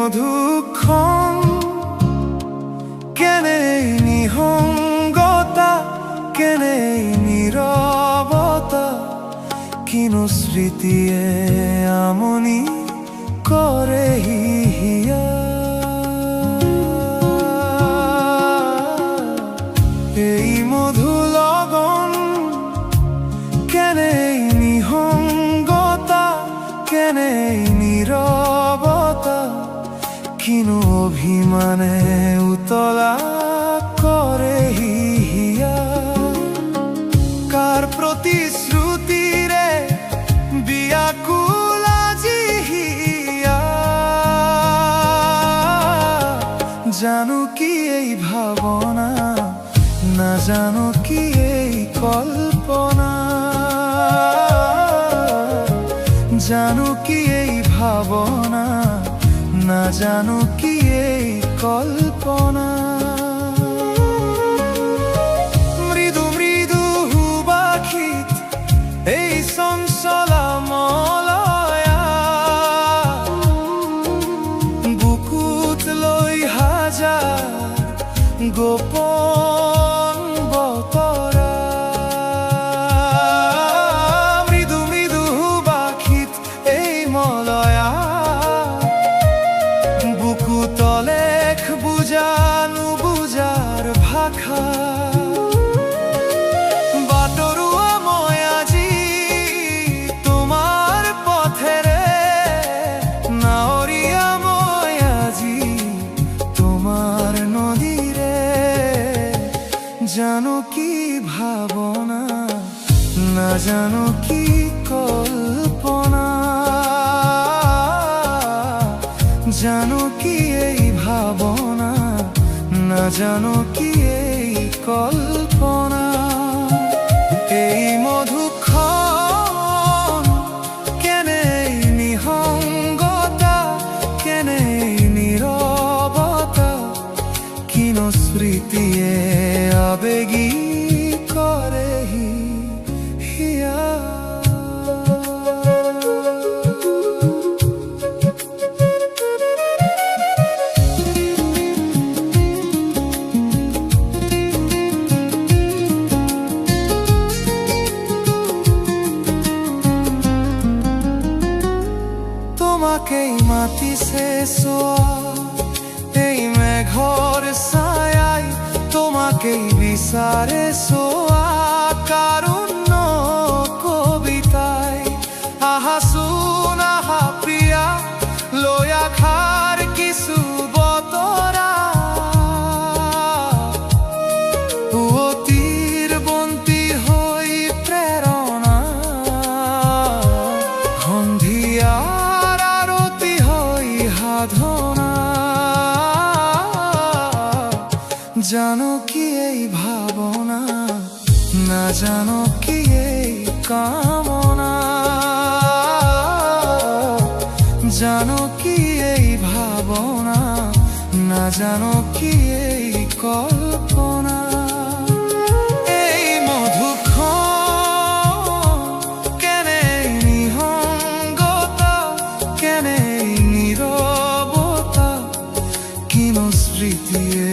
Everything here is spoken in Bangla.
মধুক্ষণ কেনে নিহঙ্গতা, কেনে নীরবতা, কিনো স্মৃতিয়ে আমনি করে হিয়া। এই মধু লগন কেনে নিহঙ্গতা, কেনে নীরবতা, কিনো অভিমানে উতলা করে হিয়া। কার প্রতিশ্রুতিরে বিয়াকুল আজি হিয়া। জানো কি এই ভাবনা, না জানো কি এই কল্পনা। জানো কি এই ভাবনা, না জানো কি এই কল্পনা। মৃদু মৃদু হুবাখিত এই চঞ্চলা মলয়া, বুকুত লৈ হাজাৰ গোপন বতৰা। মৃদু মৃদু হুবাখিত এই মলয়া, বুকুতলেখ বুজানো বুজাৰ ভাষা। বাটৰুৱা মই আজি তোমাৰ পথেৰে, নাৱৰীয়া মই আজি তোমাৰ নদীৰে। জানো কি ভাৱনা, নাজানো কি কল্পনা। জানো কি এই ভাৱনা, না জানো কি এই কল্পনা। এই মধুক্ষণ কেনে নিহঙ্গতা, কেনে নীৰৱতা, কিনো স্মৃতিয়ে আবেগী করে হিয়া। তোমাকেই মাতিছে চোৱা এই মেঘৰ ছায়াই, তোমাকেই বিচাৰে চোৱা কাৰুণ্য কবিতাই। আহাচোন আহা প্ৰিয়া, লৈ আখাৰ কিছু বতৰা। পুৱতিৰ বন্তি হৈ প্ৰেৰণা, সন্ধিয়াৰ আৰতি হৈ সাধনা। জানো কি এই ভাৱনা, না জানো কি এই কামনা। জানো কি এই ভাৱনা, না জানো কি এই কল্পনা। এই মধুক্ষণ কেনে নিহঙ্গতা, কেনে নীৰৱতা, কিনো স্মৃতিয়ে